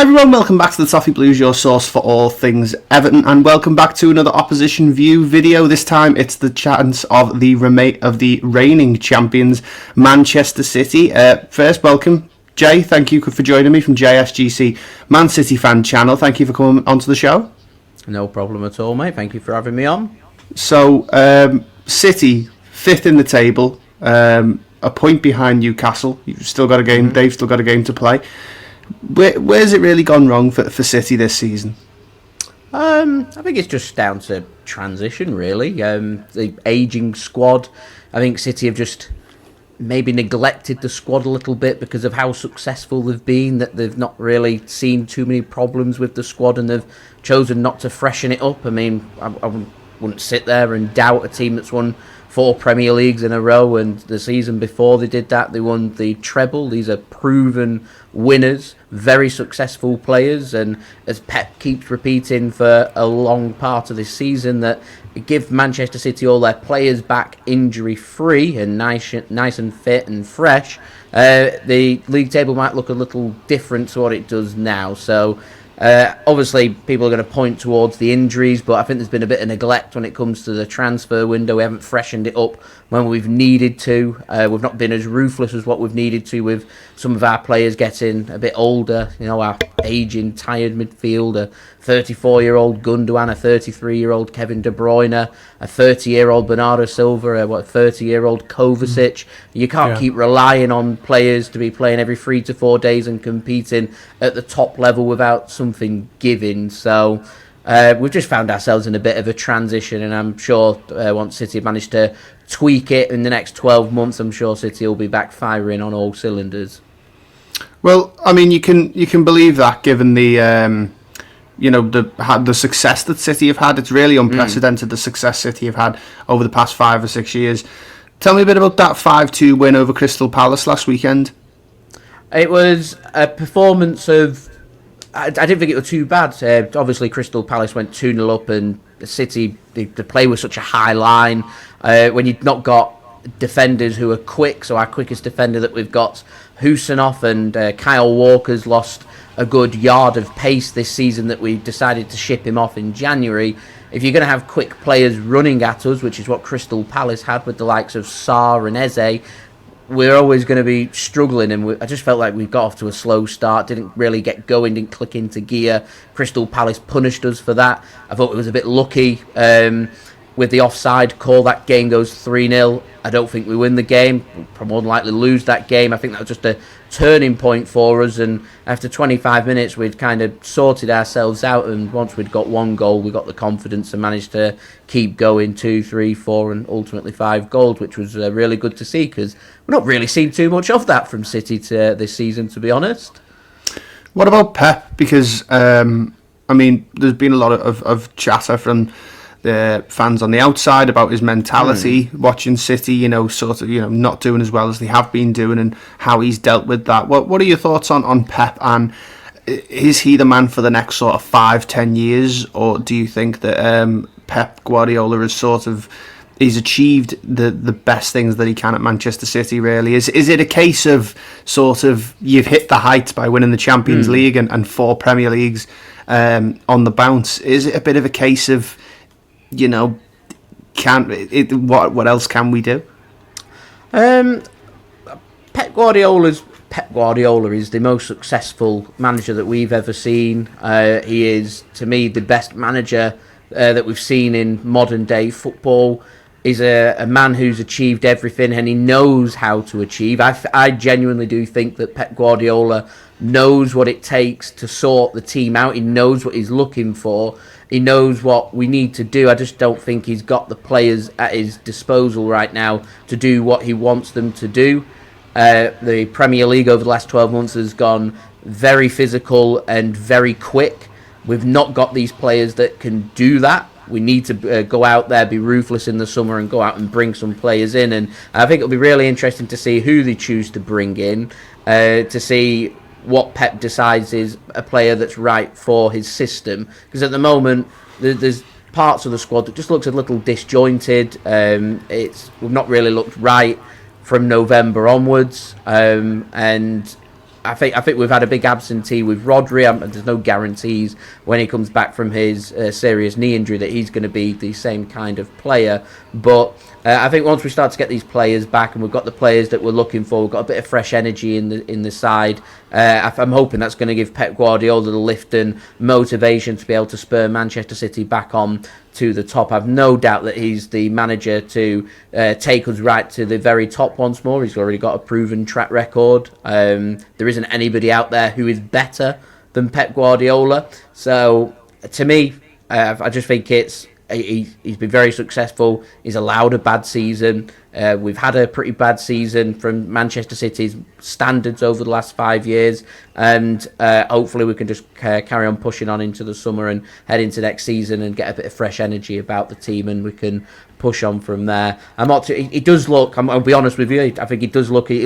Hi everyone, welcome back to the Toffee Blues, your source for all things Everton, and welcome back to another Opposition View video. This time it's the chance of the reigning champions, Manchester City. First, welcome, Jay. Thank you for joining me from JSGC Man City Fan Channel. Thank you for coming onto the show. No problem at all, mate. Thank you for having me on. So, City, 5th in the table, a point behind Newcastle. You've still got a game. They've still got a game to play. Where's it really gone wrong for City this season? I think it's just down to transition, really. The ageing squad. I think City have just maybe neglected the squad a little bit because of how successful they've been, that they've not really seen too many problems with the squad and they've chosen not to freshen it up. I mean, I wouldn't sit there and doubt a team that's won 4 Premier Leagues in a row, and the season before they did that, they won the treble. These are proven winners, very successful players, and as Pep keeps repeating for a long part of this season, that give Manchester City all their players back injury-free and nice and fit and fresh, the league table might look a little different to what it does now. So obviously, people are going to point towards the injuries, but I think there's been a bit of neglect when it comes to the transfer window. We haven't freshened it up when we've needed to. We've not been as ruthless as what we've needed to with some of our players getting a bit older. You know, our aging, tired midfield, a 34-year-old Gundogan, a 33-year-old Kevin De Bruyne, a 30-year-old Bernardo Silva, a 30-year-old Kovacic. You can't keep relying on players to be playing every 3 to 4 days and competing at the top level without something giving. So we've just found ourselves in a bit of a transition, and I'm sure once City have managed to tweak it in the next 12 months, I'm sure City will be back firing on all cylinders. Well, I mean, you can believe that given the the success that City have had. It's really unprecedented, the success City have had over the past 5 or 6 years. Tell me a bit about that 5-2 win over Crystal Palace last weekend. It was a performance of... I didn't think it was too bad. Obviously, Crystal Palace went 2-0 up, and the City, the play was such a high line. When you've not got defenders who are quick, so our quickest defender that we've got, Husanoff, and Kyle Walker's lost a good yard of pace this season that we decided to ship him off in January. If you're going to have quick players running at us, which is what Crystal Palace had with the likes of Sarr and Eze, we're always going to be struggling, and I just felt like we got off to a slow start, didn't really get going, didn't click into gear. Crystal Palace punished us for that. I thought it was a bit lucky with the offside call. That game goes 3-0. I don't think we win the game. We'll probably more than likely lose that game. I think that was just a turning point for us, and after 25 minutes we'd kind of sorted ourselves out, and once we'd got 1 goal we got the confidence and managed to keep going 2, 3, 4 and ultimately 5 goals, which was really good to see, because we're not really seeing too much of that from City this season, to be honest. What about Pep? Because I mean, there's been a lot of chatter from the fans on the outside about his mentality, watching City, not doing as well as they have been doing, and how he's dealt with that. What are your thoughts on Pep, and is he the man for the next sort of 5-10 years, or do you think that Pep Guardiola he's achieved the best things that he can at Manchester City, really? Is it a case of sort of you've hit the heights by winning the Champions League and 4 Premier Leagues on the bounce? Is it a bit of a case of, what else can we do? Pep Guardiola is the most successful manager that we've ever seen. He is, to me, the best manager that we've seen in modern day football. He's a man who's achieved everything, and he knows how to achieve. I genuinely do think that Pep Guardiola knows what it takes to sort the team out. He knows what he's looking for. He knows what we need to do. I just don't think he's got the players at his disposal right now to do what he wants them to do. The Premier League over the last 12 months has gone very physical and very quick. We've not got these players that can do that. We need to go out there, be ruthless in the summer, and go out and bring some players in. And I think it'll be really interesting to see who they choose to bring in, to see what Pep decides is a player that's right for his system. Because at the moment, there's parts of the squad that just looks a little disjointed. We've not really looked right from November onwards, and I think we've had a big absentee with Rodri. There's no guarantees when he comes back from his serious knee injury that he's going to be the same kind of player. But I think once we start to get these players back, and we've got the players that we're looking for, we've got a bit of fresh energy in the side. I'm hoping that's going to give Pep Guardiola the lift and motivation to be able to spur Manchester City back on to the top. I've no doubt that he's the manager to take us right to the very top once more. He's already got a proven track record. There isn't anybody out there who is better than Pep Guardiola. So to me, I just think he's been very successful. He's allowed a bad season. We've had a pretty bad season from Manchester City's standards over the last 5 years, and hopefully we can just carry on pushing on into the summer and head into next season and get a bit of fresh energy about the team, and we can push on from there. He does look, I'll be honest with you, I think he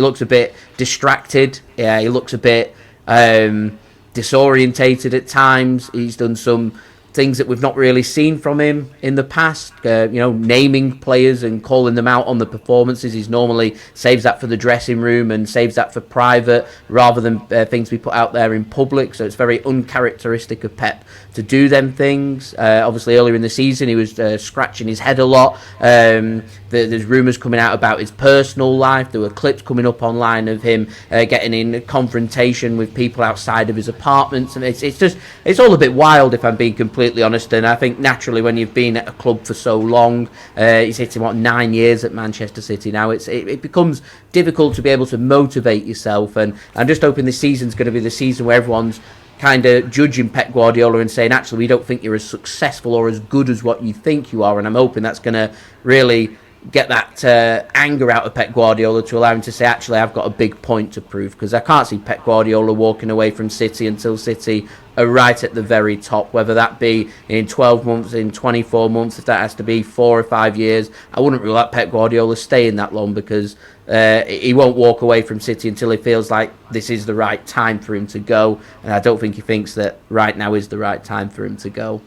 looks a bit distracted. Yeah, he looks a bit disorientated at times. He's done some things that we've not really seen from him in the past, naming players and calling them out on the performances. He's normally saves that for the dressing room and saves that for private rather than things we put out there in public. So it's very uncharacteristic of Pep to do them things. Obviously earlier in the season he was scratching his head a lot. There's rumours coming out about his personal life. There were clips coming up online of him getting in confrontation with people outside of his apartments, and it's all a bit wild, if I'm being completely honest. And I think naturally when you've been at a club for so long, he's hitting 9 years at Manchester City now, it becomes difficult to be able to motivate yourself. And I'm just hoping this season's going to be the season where everyone's kind of judging Pep Guardiola and saying, actually, we don't think you're as successful or as good as what you think you are. And I'm hoping that's going to really get that anger out of Pep Guardiola to allow him to say, actually, I've got a big point to prove, because I can't see Pep Guardiola walking away from City until City are right at the very top, whether that be in 12 months, in 24 months, if that has to be 4 or 5 years. I wouldn't rule out Pep Guardiola staying that long, because he won't walk away from City until he feels like this is the right time for him to go, and I don't think he thinks that right now is the right time for him to go.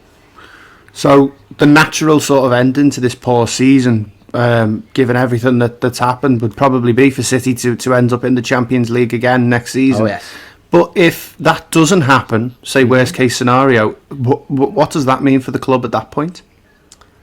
So the natural sort of ending to this poor season, given everything that's happened, would probably be for City to end up in the Champions League again next season. Oh, yes. But if that doesn't happen, say worst case scenario, what does that mean for the club at that point?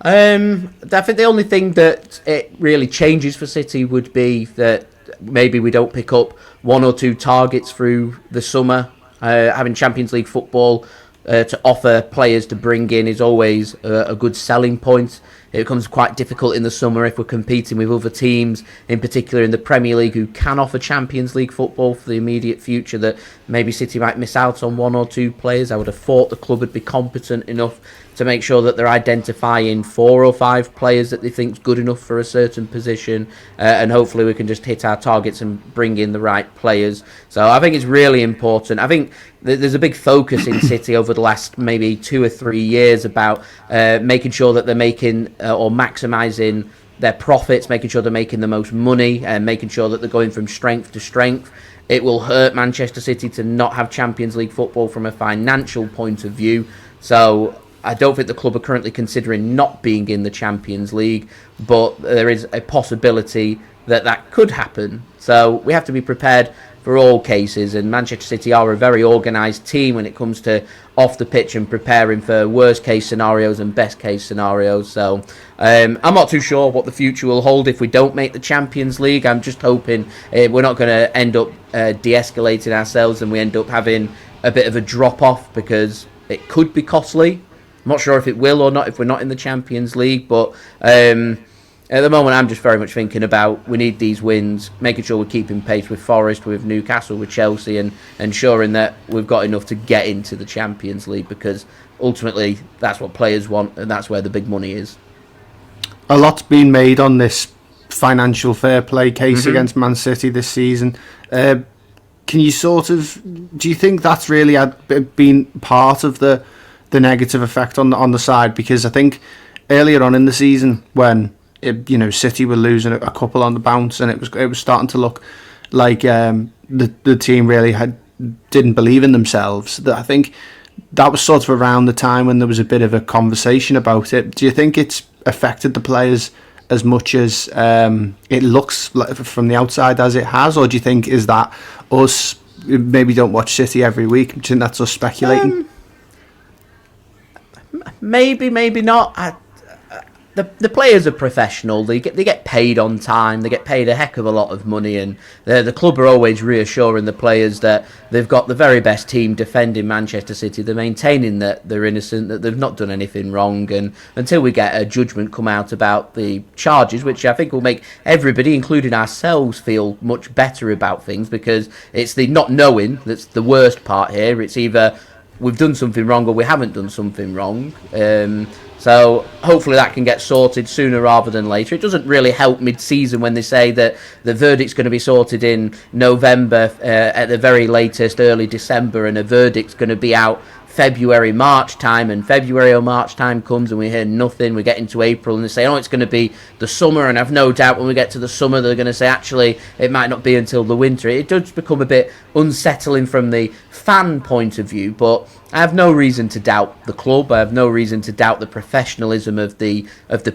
I think the only thing that it really changes for City would be that maybe we don't pick up 1 or 2 targets through the summer. Having Champions League football to offer players to bring in is always a good selling point. It becomes quite difficult in the summer if we're competing with other teams, in particular in the Premier League, who can offer Champions League football for the immediate future, that maybe City might miss out on 1 or 2 players. I would have thought the club would be competent enough to make sure that they're identifying 4 or 5 players that they think is good enough for a certain position, and hopefully we can just hit our targets and bring in the right players. So I think it's really important. I think there's a big focus in City over the last maybe 2 or 3 years about making sure that they're making or maximising their profits, making sure they're making the most money, and making sure that they're going from strength to strength. It will hurt Manchester City to not have Champions League football from a financial point of view. So I don't think the club are currently considering not being in the Champions League, but there is a possibility that could happen. So we have to be prepared for all cases, and Manchester City are a very organised team when it comes to off the pitch and preparing for worst case scenarios and best case scenarios. So I'm not too sure what the future will hold if we don't make the Champions League. I'm just hoping we're not going to end up de-escalating ourselves and we end up having a bit of a drop off, because it could be costly. I'm not sure if it will or not if we're not in the Champions League, but at the moment I'm just very much thinking about we need these wins, making sure we're keeping pace with Forest, with Newcastle, with Chelsea, and ensuring that we've got enough to get into the Champions League, because ultimately that's what players want and that's where the big money is. A lot's been made on this financial fair play case against Man City this season. Can you do you think that's really been part of the negative effect on the side? Because I think earlier on in the season, when City were losing a couple on the bounce, and it was starting to look like the team really didn't believe in themselves. That I think that was sort of around the time when there was a bit of a conversation about it. Do you think it's affected the players as much as it looks like from the outside as it has, or do you think is that us maybe don't watch City every week. Do you think that's us speculating? Maybe not. The players are professional. They get paid on time. They get paid a heck of a lot of money, and the club are always reassuring the players that they've got the very best team defending Manchester City. They're maintaining that they're innocent, that they've not done anything wrong, and until we get a judgment come out about the charges, which I think will make everybody, including ourselves, feel much better about things, because it's the not knowing that's the worst part here. It's either we've done something wrong or we haven't done something wrong. So hopefully that can get sorted sooner rather than later. It doesn't really help mid-season when they say that the verdict's going to be sorted in November, at the very latest, early December, and a verdict's going to be out February, March time, and February or March time comes and we hear nothing. We get into April and they say, oh, it's going to be the summer, and I've no doubt when we get to the summer they're going to say, actually, it might not be until the winter. It does become a bit unsettling from the fan point of view, but I have no reason to doubt the club. I have no reason to doubt the professionalism of the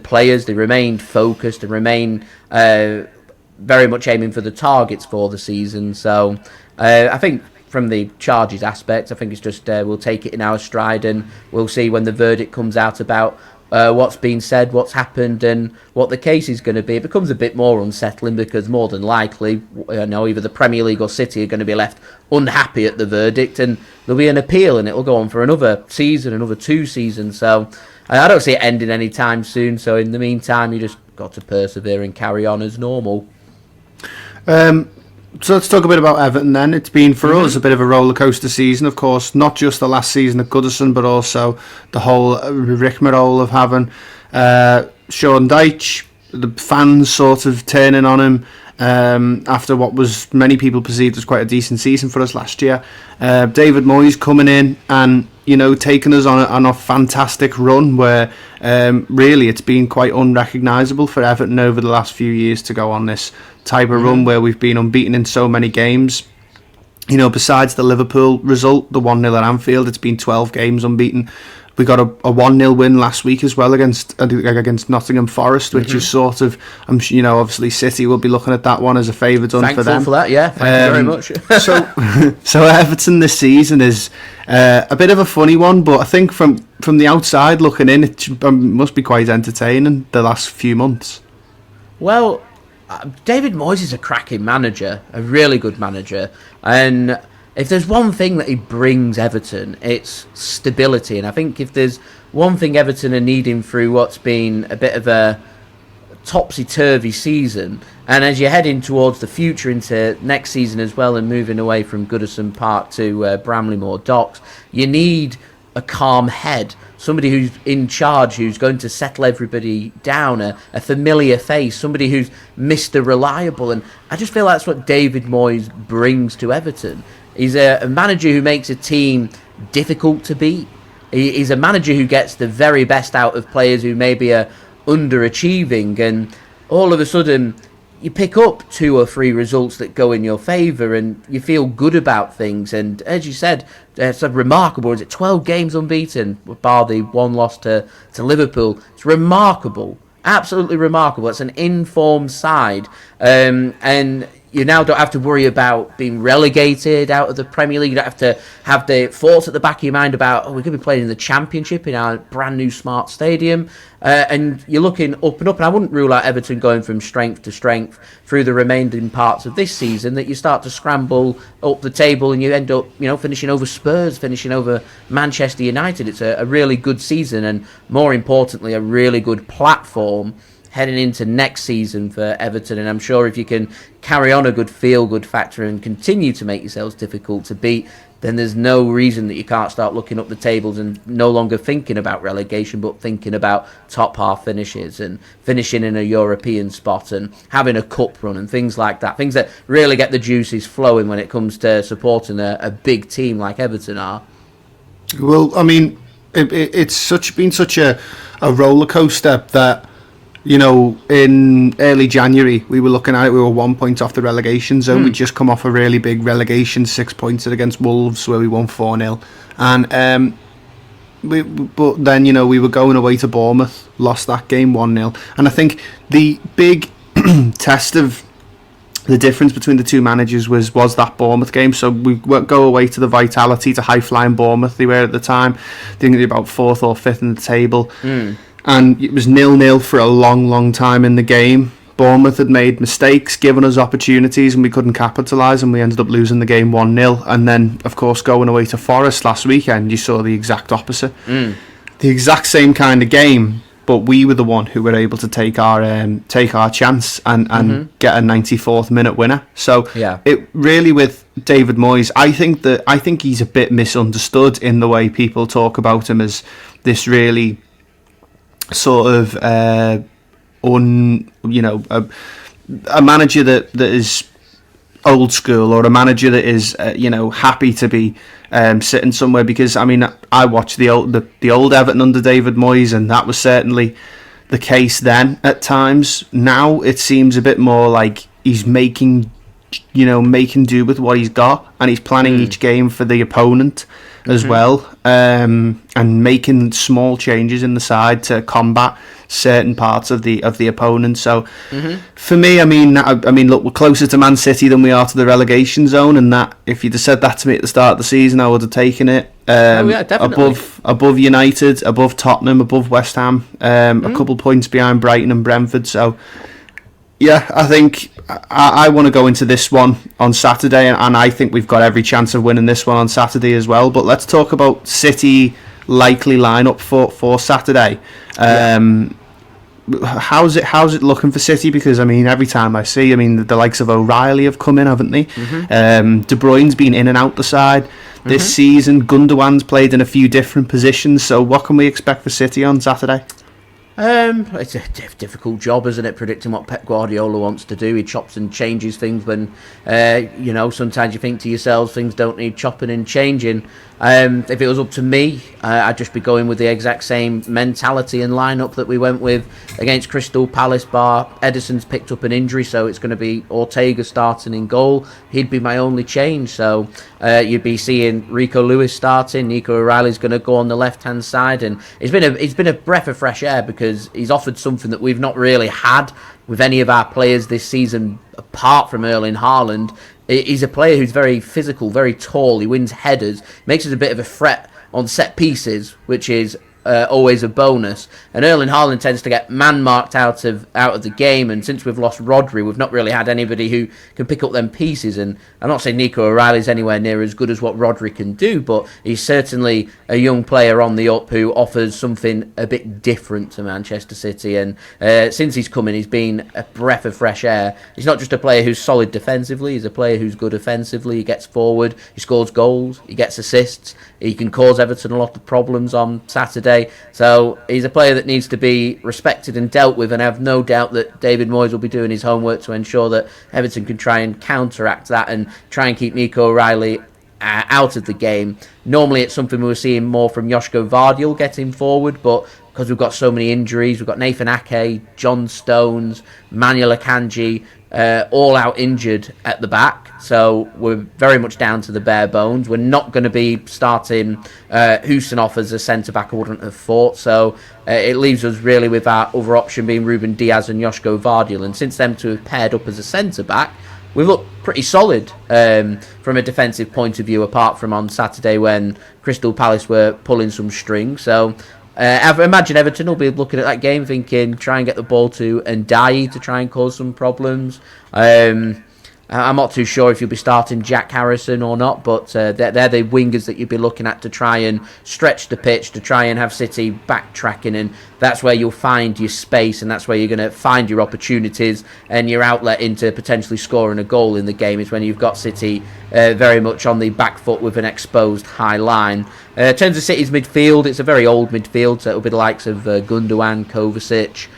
players. They remained focused and remain very much aiming for the targets for the season. So I think from the charges aspect, I think it's just we'll take it in our stride, and we'll see when the verdict comes out about what's been said, what's happened, and what the case is going to be. It becomes a bit more unsettling because more than likely, either the Premier League or City are going to be left unhappy at the verdict, and there'll be an appeal, and it'll go on for another season, another 2 seasons. So I don't see it ending anytime soon. So in the meantime, you just got to persevere and carry on as normal. So let's talk a bit about Everton then. It's been for us a bit of a roller coaster season, of course, not just the last season at Goodison, but also the whole rigmarole of having Sean Dyche, the fans sort of turning on him after what was many people perceived as quite a decent season for us last year. David Moyes coming in and taking us on a fantastic run where really it's been quite unrecognisable for Everton over the last few years to go on this type of run where we've been unbeaten in so many games. Besides the Liverpool result, the 1-0 at Anfield, it's been 12 games unbeaten. We got a 1-0 win last week as well against Nottingham Forest, which is sort of, obviously City will be looking at that one as a favour done Thankful for them. for that, yeah. Thank you very much. So Everton this season is a bit of a funny one, but I think from the outside looking in, it must be quite entertaining the last few months. Well, David Moyes is a cracking manager, a really good manager, and if there's one thing that he brings Everton, it's stability. And I think if there's one thing Everton are needing through what's been a bit of a topsy-turvy season, and as you're heading towards the future into next season as well and moving away from Goodison Park to Bramley-Moore Docks, you need a calm head, somebody who's in charge, who's going to settle everybody down, a familiar face, somebody who's Mr. Reliable. And I just feel that's what David Moyes brings to Everton. He's a manager who makes a team difficult to beat. He's a manager who gets the very best out of players who maybe are underachieving, and all of a sudden you pick up 2 or 3 results that go in your favour and you feel good about things. And as you said, it's remarkable. Is it 12 games unbeaten, bar the 1 loss to Liverpool? It's remarkable, absolutely remarkable. It's an informed side, and you now don't have to worry about being relegated out of the Premier League. You don't have to have the thoughts at the back of your mind about, we could be playing in the Championship in our brand new smart stadium. And you're looking up and up. And I wouldn't rule out Everton going from strength to strength through the remaining parts of this season, that you start to scramble up the table and you end up, finishing over Spurs, finishing over Manchester United. It's a really good season, and more importantly, a really good platform heading into next season for Everton. And I'm sure if you can carry on a good feel-good factor and continue to make yourselves difficult to beat, then there's no reason that you can't start looking up the tables and no longer thinking about relegation, but thinking about top half finishes and finishing in a European spot and having a cup run and things like that. Things that really get the juices flowing when it comes to supporting a big team like Everton are. Well, I mean, it's been such a roller coaster that, in early January, we were looking at it, we were 1 point off the relegation zone. We'd just come off a really big relegation, 6 points against Wolves, where we won 4-0. And but then, we were going away to Bournemouth, lost that game 1-0. And I think the big test of the difference between the two managers was that Bournemouth game. So we go away to the Vitality, to high-flying Bournemouth they were at the time. I think they're about 4th or 5th in the table. And it was 0-0 for a long, long time in the game. Bournemouth had made mistakes, given us opportunities, and we couldn't capitalise, and we ended up losing the game 1-0. And then, of course, going away to Forest last weekend, you saw the exact opposite. The exact same kind of game, but we were the one who were able to take our chance and get a 94th minute winner. So it really, with David Moyes, I think he's a bit misunderstood in the way people talk about him as this really sort of a manager that is old school, or a manager that is happy to be sitting somewhere. Because I mean, I watched the old Everton under David Moyes, and that was certainly the case then at times. Now it seems a bit more like he's making do with what he's got, and he's planning each game for the opponent as well, and making small changes in the side to combat certain parts of the opponent. So for me, I mean, look, we're closer to Man City than we are to the relegation zone, and that, if you'd have said that to me at the start of the season, I would have taken it. Definitely. Above United, above Tottenham, above West Ham, a couple points behind Brighton and Brentford. So yeah, I think I want to go into this one on Saturday, and I think we've got every chance of winning this one on Saturday as well. But let's talk about City likely lineup for Saturday. How's it looking for City? Because I mean, every time I see, the likes of O'Reilly have come in, haven't they? De Bruyne's been in and out the side this season. Gundogan's played in a few different positions. So what can we expect for City on Saturday? It's a difficult job, isn't it, predicting what Pep Guardiola wants to do. He chops and changes things when, sometimes you think to yourselves, things don't need chopping and changing. If it was up to me, I'd just be going with the exact same mentality and lineup that we went with against Crystal Palace, bar Ederson's picked up an injury, so it's going to be Ortega starting in goal. He'd be my only change, so you'd be seeing Rico Lewis starting. Nico O'Reilly's going to go on the left-hand side, and it's been a breath of fresh air, because he's offered something that we've not really had with any of our players this season, apart from Erling Haaland. He's a player who's very physical, very tall. He wins headers, makes us a bit of a threat on set pieces, which is always a bonus. And Erling Haaland tends to get man-marked out of the game, and since we've lost Rodri, we've not really had anybody who can pick up them pieces. And I'm not saying Nico O'Reilly's anywhere near as good as what Rodri can do, but he's certainly a young player on the up who offers something a bit different to Manchester City. And since he's come in, he's been a breath of fresh air. He's not just a player who's solid defensively, he's a player who's good offensively. He gets forward, he scores goals, he gets assists, he can cause Everton a lot of problems on Saturday. So he's a player that needs to be respected and dealt with, and I have no doubt that David Moyes will be doing his homework to ensure that Everton can try and counteract that and try and keep Nico O'Reilly out of the game. Normally it's something we were seeing more from Joshko Vardiol getting forward, but because we've got so many injuries, we've got Nathan Ake, John Stones, Manuel Akanji, all out injured at the back, so we're very much down to the bare bones. We're not going to be starting Husinov as a centre-back, I wouldn't have thought, so it leaves us really with our other option being Ruben Diaz and Joshko Vardiol, and since them two have paired up as a centre-back, we look pretty solid from a defensive point of view, apart from on Saturday when Crystal Palace were pulling some strings. So I imagine Everton will be looking at that game thinking, try and get the ball to Ndiaye to try and cause some problems. I'm not too sure if you'll be starting Jack Harrison or not, but they're the wingers that you'll be looking at to try and stretch the pitch, to try and have City backtracking, and that's where you'll find your space, and that's where you're going to find your opportunities and your outlet into potentially scoring a goal in the game, is when you've got City very much on the back foot with an exposed high line. In terms of City's midfield, it's a very old midfield, so it'll be the likes of Gundogan, Kovacic,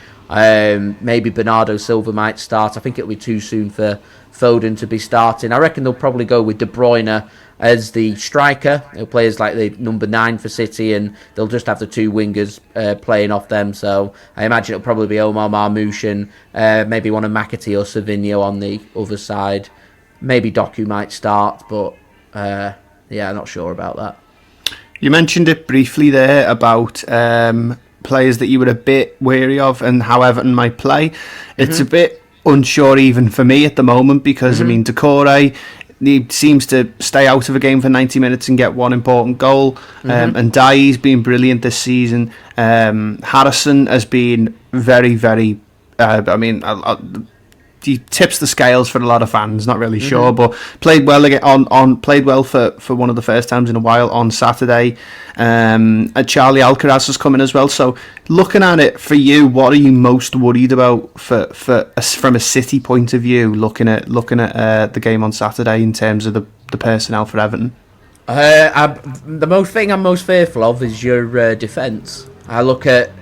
maybe Bernardo Silva might start. I think it'll be too soon for Foden to be starting. I reckon they'll probably go with De Bruyne as the striker. He'll play as like the number 9 for City, and they'll just have the two wingers playing off them. So I imagine it'll probably be Omar Marmoush and maybe one of McAtee or Savinho on the other side. Maybe Doku might start, but I'm not sure about that. You mentioned it briefly there about players that you were a bit wary of and how Everton might play. It's a bit unsure even for me at the moment because, I mean, Decore, he seems to stay out of a game for 90 minutes and get one important goal. And Dye's been brilliant this season. Harrison has been very, very... he tips the scales for a lot of fans. Not really sure, but played well again played well for one of the first times in a while on Saturday. Charlie Alcaraz is coming as well. So looking at it for you, what are you most worried about from a City point of view? Looking at the game on Saturday in terms of the personnel for Everton. The thing I'm most fearful of is your defence. I look at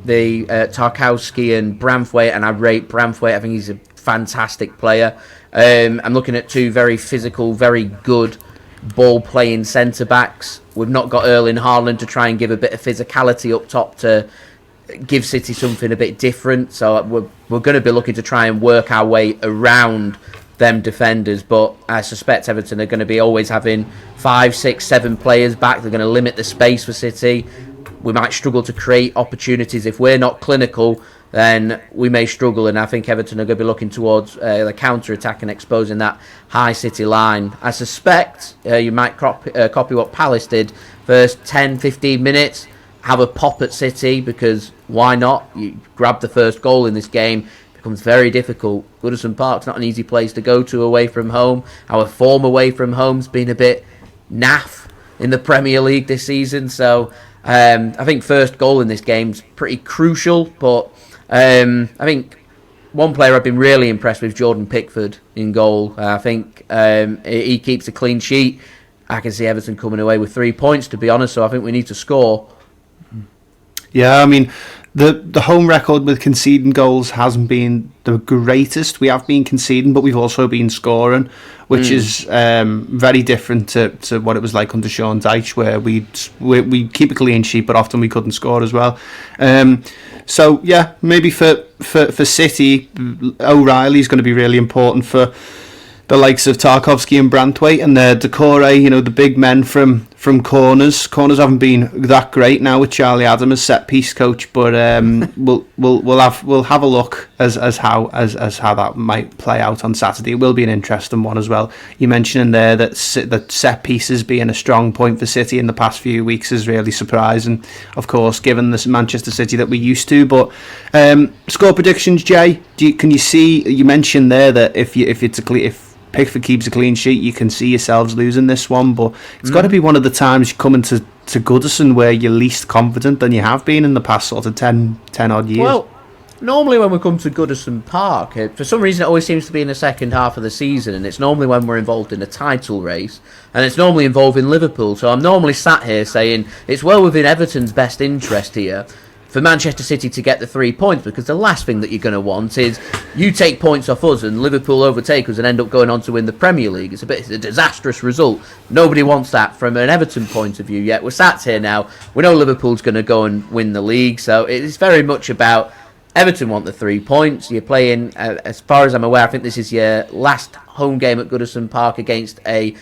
the Tarkowski and Branthwaite, and I rate Branthwaite. I think he's a fantastic player. I'm looking at two very physical, very good ball-playing centre-backs. We've not got Erling Haaland to try and give a bit of physicality up top to give City something a bit different. So we're going to be looking to try and work our way around them defenders, but I suspect Everton are going to be always having 5, 6, 7 players back. They're going to limit the space for City. We might struggle to create opportunities. If we're not clinical, then we may struggle, and I think Everton are going to be looking towards the counter-attack and exposing that high City line. I suspect you might copy what Palace did. First 10, 15 minutes, have a pop at City, because why not? You grab the first goal in this game. It becomes very difficult. Goodison Park's not an easy place to go to away from home. Our form away from home's been a bit naff in the Premier League this season, so... I think first goal in this game's pretty crucial, but I think one player I've been really impressed with, Jordan Pickford in goal. I think he keeps a clean sheet. I can see Everton coming away with 3 points, to be honest, so I think we need to score. Yeah, I mean, the home record with conceding goals hasn't been the greatest. We have been conceding, but we've also been scoring, which is very different to what it was like under Sean Dyche, where we keep a clean sheet, but often we couldn't score as well. So yeah, maybe for City, O'Reilly's going to be really important for the likes of Tarkowski and Branthwaite, and Decore, the big men from corners. Corners haven't been that great now with Charlie Adam as set piece coach, but we'll have a look as how that might play out on Saturday. It will be an interesting one as well. You mentioned in there that set pieces being a strong point for City in the past few weeks is really surprising, of course, given this Manchester City that we're used to. But score predictions, Jay. Can you see? You mentioned there that if Pickford keeps a clean sheet, you can see yourselves losing this one, but it's got to be one of the times you come into Goodison where you're least confident than you have been in the past sort of 10 odd years. Well, normally when we come to Goodison Park, for some reason it always seems to be in the second half of the season, and it's normally when we're involved in a title race, and it's normally involving Liverpool, so I'm normally sat here saying it's well within Everton's best interest here for Manchester City to get the 3 points, because the last thing that you're going to want is you take points off us and Liverpool overtake us and end up going on to win the Premier League. It's a disastrous result. Nobody wants that from an Everton point of view, yet we're sat here now. We know Liverpool's going to go and win the league, so it's very much about Everton want the 3 points. You're playing, as far as I'm aware, I think this is your last home game at Goodison Park against a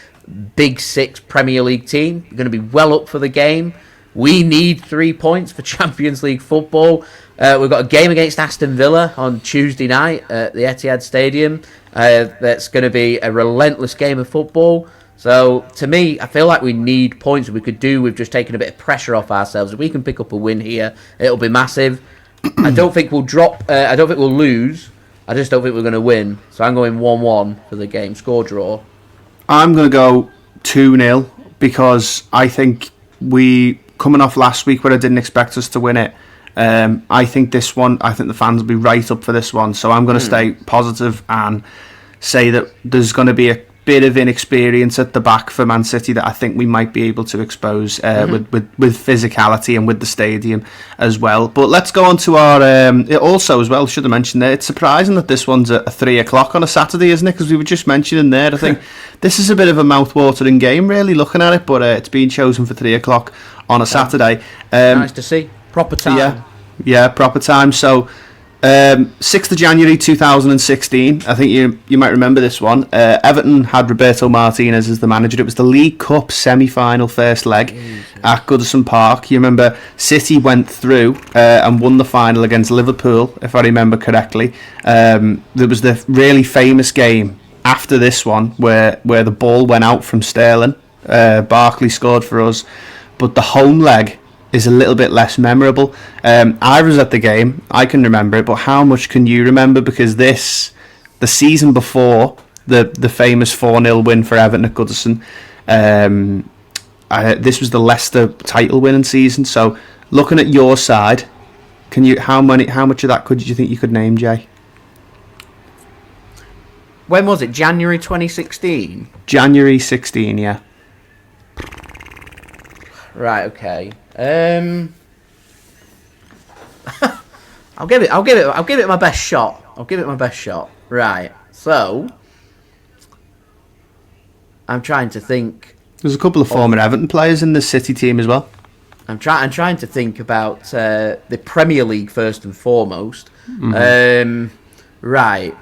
Big Six Premier League team. You're going to be well up for the game. We need 3 points for Champions League football. We've got a game against Aston Villa on Tuesday night at the Etihad Stadium. That's going to be a relentless game of football. So, to me, I feel like we need points. We could do with just taking a bit of pressure off ourselves. If we can pick up a win here, it'll be massive. I don't think we'll drop. I don't think we'll lose. I just don't think we're going to win. So I'm going 1-1 for the game. Score draw. I'm going to go 2-0 because I think coming off last week where I didn't expect us to win it, I think the fans will be right up for this one. So I'm going to stay positive and say that there's going to be a bit of inexperience at the back for Man City that I think we might be able to expose with physicality and with the stadium as well. But let's go on to our also as well, should have mentioned there, it's surprising that this one's at 3 o'clock on a Saturday, isn't it? Because we were just mentioning there, I think this is a bit of a mouth-watering game really looking at it, but it's been chosen for 3 o'clock on a Saturday. Nice to see. Proper time. Yeah, proper time. So 6th of January 2016, I think you might remember this one. Everton had Roberto Martinez as the manager. It was the League Cup semi-final first leg. at Goodison Park. You remember City went through and won the final against Liverpool, if I remember correctly. There was the really famous game after this one where the ball went out from Sterling. Barkley scored for us, but the home leg is a little bit less memorable. I was at the game, I can remember it, but how much can you remember? Because the season before, the famous 4-0 win for Everton at Goodison, this was the Leicester title winning season. So looking at your side, how much of that do you think you could name, Jay? When was it? January 2016? January 16, yeah. Right, okay. I'll give it my best shot. Right. So I'm trying to think. There's a couple of former Everton players in the City team as well. I'm trying to think about the Premier League first and foremost. Mm-hmm. Right.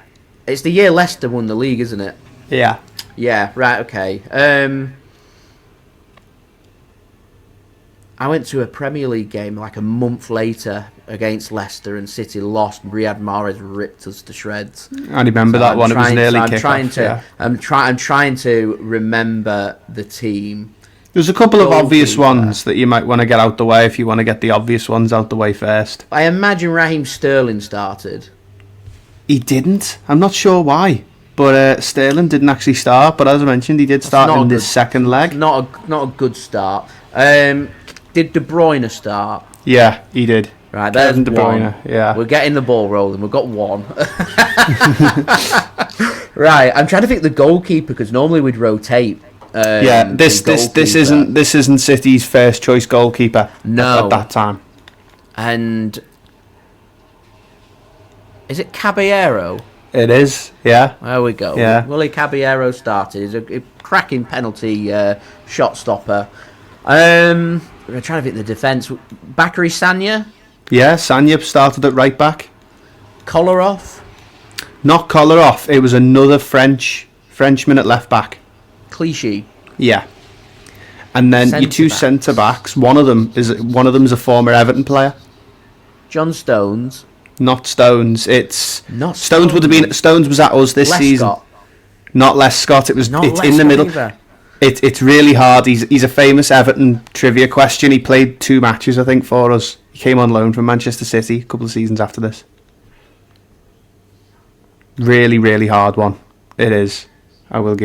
It's the year Leicester won the league, isn't it? Yeah. Yeah, right, okay. I went to a Premier League game like a month later against Leicester, and City lost. Riyad Mahrez ripped us to shreds. I remember that one. It was nearly I'm trying to remember the team. There's a couple of obvious ones that you might want to get out the way if you want to get the obvious ones out the way first. I imagine Raheem Sterling started. He didn't. I'm not sure why. But Sterling didn't actually start. But as I mentioned, he did start in his second leg. Not a good start. Did De Bruyne start? Yeah, he did. Right, there's De Bruyne. Yeah, we're getting the ball rolling. We've got one. Right, I'm trying to think the goalkeeper because normally we'd rotate. This isn't City's first choice goalkeeper. No, at that time. And is it Caballero? It is. Yeah. There we go. Yeah. Willie Caballero started. He's a cracking penalty shot stopper. We're trying to think the defence. Bakary Sagna? Yeah, Sagna started at right back. Kolarov? Not Kolarov. It was another Frenchman at left back. Clichy? Yeah. And then your two centre backs. One of them is a former Everton player. John Stones? Not Stones. It's not Stones. Would have been Stones was at us this season. Not Les Scott. It's in the middle. Either. It's really hard. He's a famous Everton trivia question. He played 2 matches, I think, for us. He came on loan from Manchester City a couple of seasons after this. Really, really hard one. It is. I will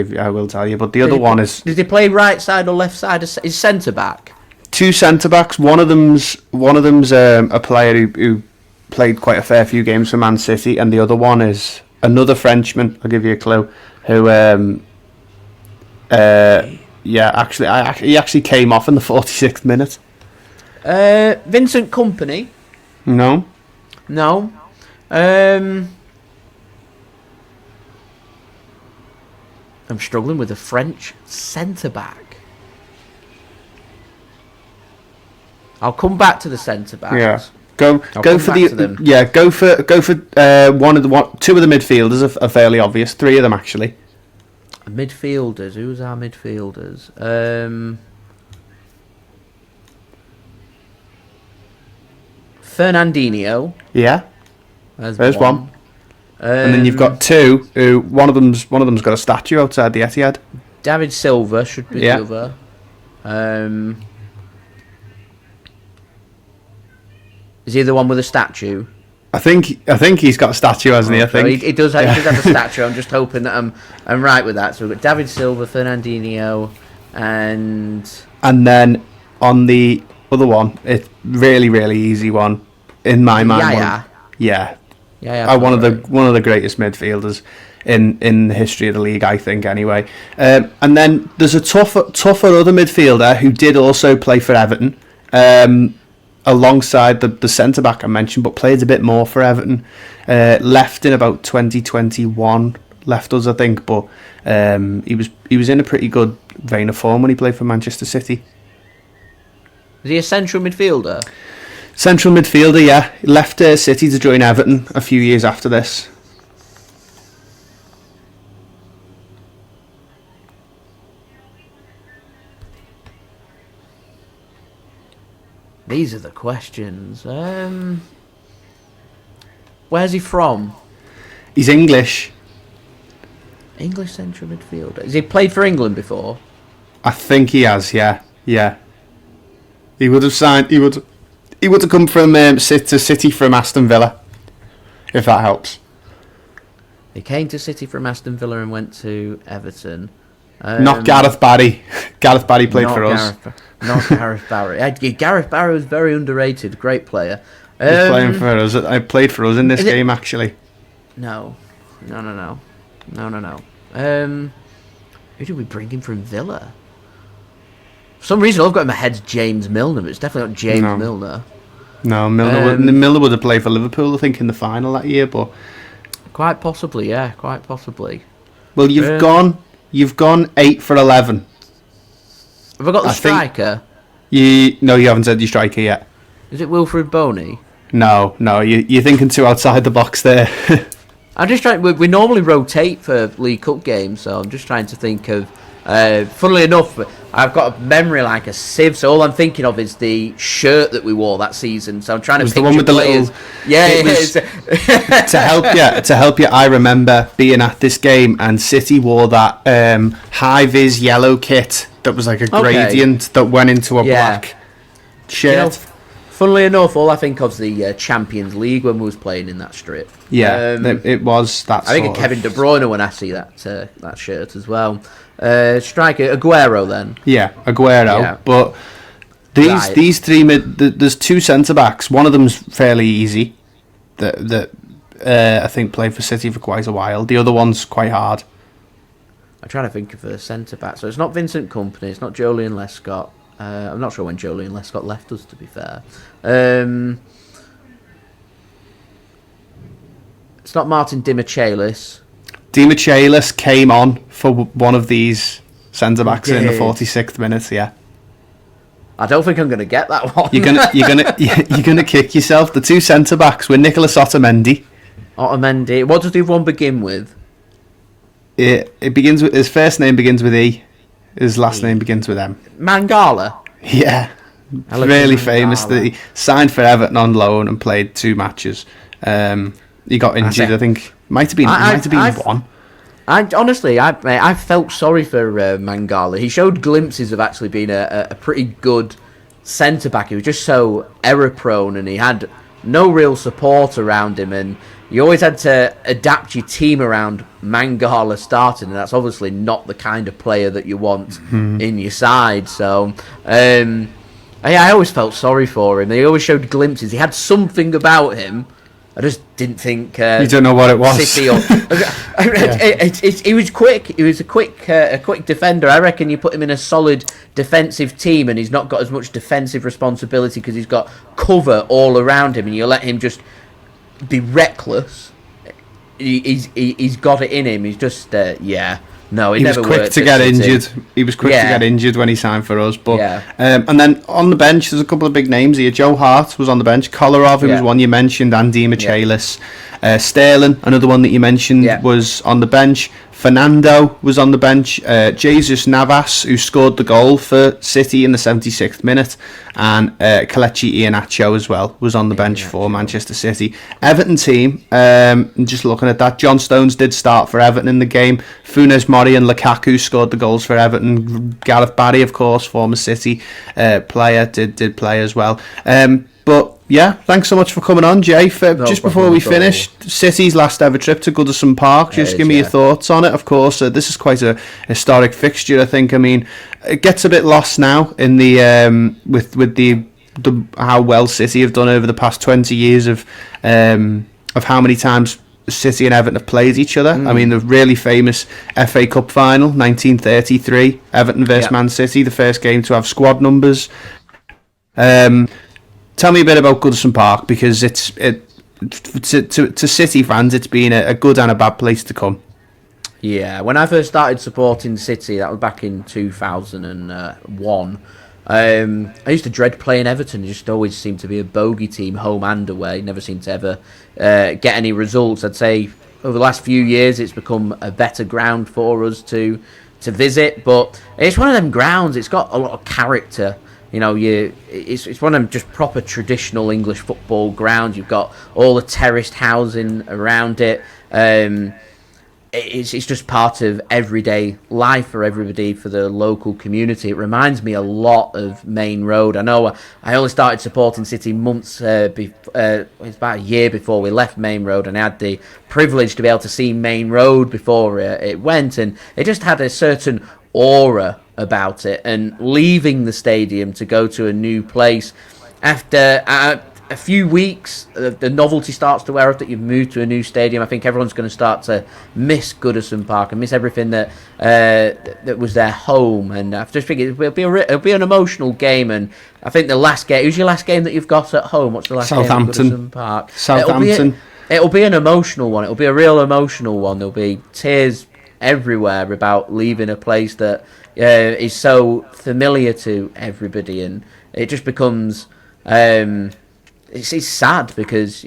tell you. But the other one is. Did he play right side or left side? Is centre back? 2 centre backs. One of them's a player who played quite a fair few games for Man City, and the other one is another Frenchman. I'll give you a clue. Who he actually came off in the 46th minute. Vincent Kompany? No. I'm struggling with a French centre back. I'll come back to the centre backs. Yeah. Go for two of the midfielders are fairly obvious. 3 of them actually. Midfielders. Who's our midfielders? Fernandinho. Yeah. There's one. And then you've got 2 who one of them's got a statue outside the Etihad. David Silva should be the other. Is he the one with a statue? I think he's got a statue, hasn't he? I think he does. He does have a statue. I'm just hoping that I'm right with that. So we've got David Silva, Fernandinho, and then on the other one, it's really really easy one in my mind. Yeah. One of the greatest midfielders in the history of the league, I think. Anyway, and then there's a tougher other midfielder who did also play for Everton. Alongside the centre back I mentioned, but played a bit more for Everton. Left in about 2021. Left us, I think, but he was in a pretty good vein of form when he played for Manchester City. Is he a central midfielder? Central midfielder, yeah. He left City to join Everton a few years after this. These are the questions. Where's he from? He's English. English central midfielder. Has he played for England before? I think he has. Yeah. He would have signed. He would have come from to City from Aston Villa, if that helps. He came to City from Aston Villa and went to Everton. Not Gareth Barry. Gareth Barry played for us. Not Gareth Barry. Gareth Barry was very underrated. Great player. He's playing for us. I played for us in this game, actually. No. Who did we bring in from Villa? For some reason, I've got in my head James Milner, but it's definitely not James Milner. No, Milner would have played for Liverpool, I think, in the final that year, but quite possibly, yeah, quite possibly. Well, you've gone 8 for 11. Have I got the striker? No, you haven't said your striker yet. Is it Wilfred Boney? No, you're thinking too outside the box there. I'm just trying. We normally rotate for League Cup games, so I'm just trying to think of. Funnily enough, I've got a memory like a sieve, so all I'm thinking of is the shirt that we wore that season. So I'm trying to picture the one with the players. little. Yeah, it was, is. To help you, I remember being at this game and City wore that high-vis yellow kit that was like a gradient that went into a black shirt. You know, funnily enough, all I think of is the Champions League when we was playing in that strip. Yeah, it was that. I think of Kevin De Bruyne when I see that shirt as well. Striker Aguero then. Yeah, Aguero. Yeah. But these three there's two centre backs. One of them's fairly easy. That I think played for City for quite a while. The other one's quite hard. I'm trying to think of a centre back. So it's not Vincent Kompany. It's not Joleon Lescott. I'm not sure when Joleon Lescott left us, to be fair. It's not Martin Dimichelis. Dimichelis came on for one of these centre backs in the 46th minute. Yeah, I don't think I'm going to get that one. You're gonna kick yourself. The two centre backs were Nicolas Otamendi. Otamendi. What does the other one begin with? It begins with his first name begins with E. His last name begins with M. Mangala. Yeah, really famous. That he signed for Everton on loan and played 2 matches. He got injured. I think might have been one. I felt sorry for Mangala. He showed glimpses of actually being a pretty good centre back. He was just so error prone, and he had no real support around him, and you always had to adapt your team around Mangala starting, and that's obviously not the kind of player that you want in your side. So I always felt sorry for him. He always showed glimpses. He had something about him. I just didn't think. You don't know what it was. City or, he was quick. He was a quick defender. I reckon you put him in a solid defensive team, and he's not got as much defensive responsibility because he's got cover all around him, and you let him just be reckless. He's got it in him. He's just No, he never was quick to get injured. He was quick to get injured when he signed for us. But and then on the bench, there's a couple of big names here. Joe Hart was on the bench. Kolarov, who was one you mentioned, and Dimichelis. Sterling, another one that you mentioned, was on the bench. Fernando was on the bench. Jesus Navas, who scored the goal for City in the 76th minute, and Kelechi Iheanacho as well was on the bench for Manchester City. Everton team, just looking at that, John Stones did start for Everton in the game. Funes Mori and Lukaku scored the goals for Everton. Gareth Barry, of course, former City player, did play as well. But yeah, thanks so much for coming on, Jay. Just before we finish, City's last ever trip to Goodison Park. Just give me your thoughts on it. Of course, this is quite a historic fixture. I think. I mean, it gets a bit lost now in the with the how well City have done over the past 20 years of how many times City and Everton have played each other. I mean, the really famous FA Cup final, 1933, Everton versus Man City, the first game to have squad numbers. Tell me a bit about Goodison Park, because to City fans, it's been a good and a bad place to come. Yeah, when I first started supporting City, that was back in 2001. I used to dread playing Everton. It just always seemed to be a bogey team, home and away. Never seemed to ever get any results. I'd say over the last few years, it's become a better ground for us to visit. But it's one of them grounds. It's got a lot of character. It's one of them just proper traditional English football grounds. You've got all the terraced housing around it. It's just part of everyday life for everybody, for the local community. It reminds me a lot of Main Road. I know I only started supporting City months, it's about a year before we left Main Road, and I had the privilege to be able to see Main Road before it went, and it just had a certain aura about it. And leaving the stadium to go to a new place after a few weeks, the novelty starts to wear off that you've moved to a new stadium. I think everyone's going to start to miss Goodison Park and miss everything that was their home. And I just think it'll be an emotional game. And I think the last game, who's your last game that you've got at home? What's the last game at Goodison Park? Southampton. It'll be an emotional one. It'll be a real emotional one. There'll be tears everywhere about leaving a place that is so familiar to everybody, and it just becomes. It's sad because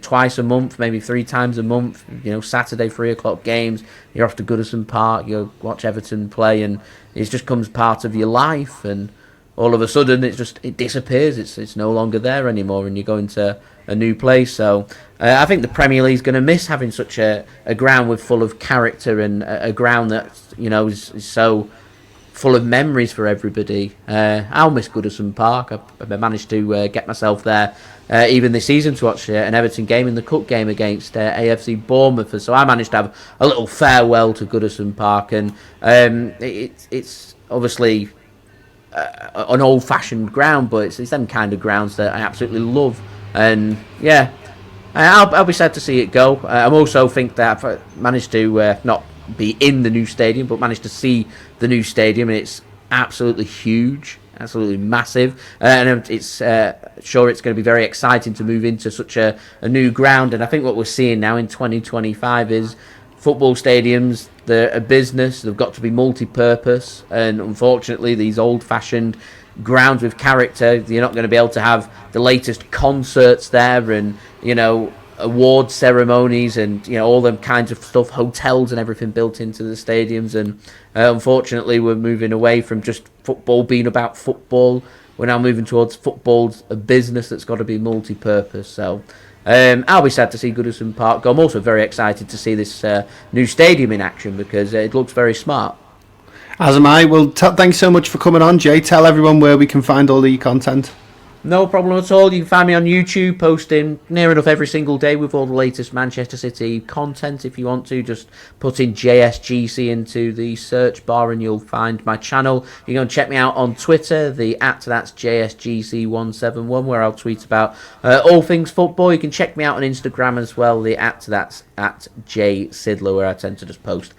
twice a month, maybe 3 times a month, Saturday 3:00 games, you're off to Goodison Park, you watch Everton play, and it just becomes part of your life, and all of a sudden it disappears. It's no longer there anymore, and you're going to a new place. So I think the Premier League's going to miss having such a ground full of character, and a ground that is so full of memories for everybody. I'll miss Goodison Park. I've managed to get myself there even this season to watch an Everton game in the Cup game against AFC Bournemouth. So I managed to have a little farewell to Goodison Park, and it's obviously an old-fashioned ground, but it's them kind of grounds that I absolutely love. And yeah, I'll be sad to see it go. I also think that I've managed to not be in the new stadium, but managed to see the new stadium, and it's absolutely huge, absolutely massive, and it's sure it's going to be very exciting to move into such a new ground. And I think what we're seeing now in 2025 is football stadiums, they're a business, they've got to be multi-purpose, and unfortunately these old-fashioned grounds with character, you're not going to be able to have the latest concerts there, and award ceremonies, and all them kinds of stuff, hotels and everything built into the stadiums. And unfortunately we're moving away from just football being about football. We're now moving towards football's a business that's got to be multi-purpose. So I'll be sad to see Goodison Park go. I'm also very excited to see this new stadium in action, because it looks very smart. As am I. Well, thanks so much for coming on, Jay. Tell everyone where we can find all the content. No problem at all. You can find me on YouTube, posting near enough every single day with all the latest Manchester City content. If you want to, just put in JSGC into the search bar and you'll find my channel. You can check me out on Twitter, that's JSGC171, where I'll tweet about all things football. You can check me out on Instagram as well, that's at JSidler, where I tend to just post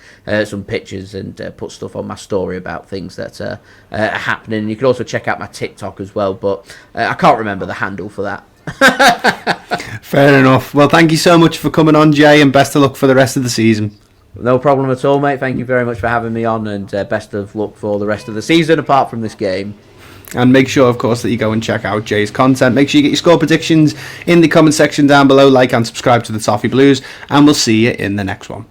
some pictures and put stuff on my story about things that are happening. You can also check out my TikTok as well, but I can't remember the handle for that. Fair enough. Well, thank you so much for coming on, Jay, and best of luck for the rest of the season. No problem at all, mate. Thank you very much for having me on, and best of luck for the rest of the season, apart from this game. And make sure, of course, that you go and check out Jay's content. Make sure you get your score predictions in the comment section down below, like and subscribe to the Toffee Blues, and we'll see you in the next one.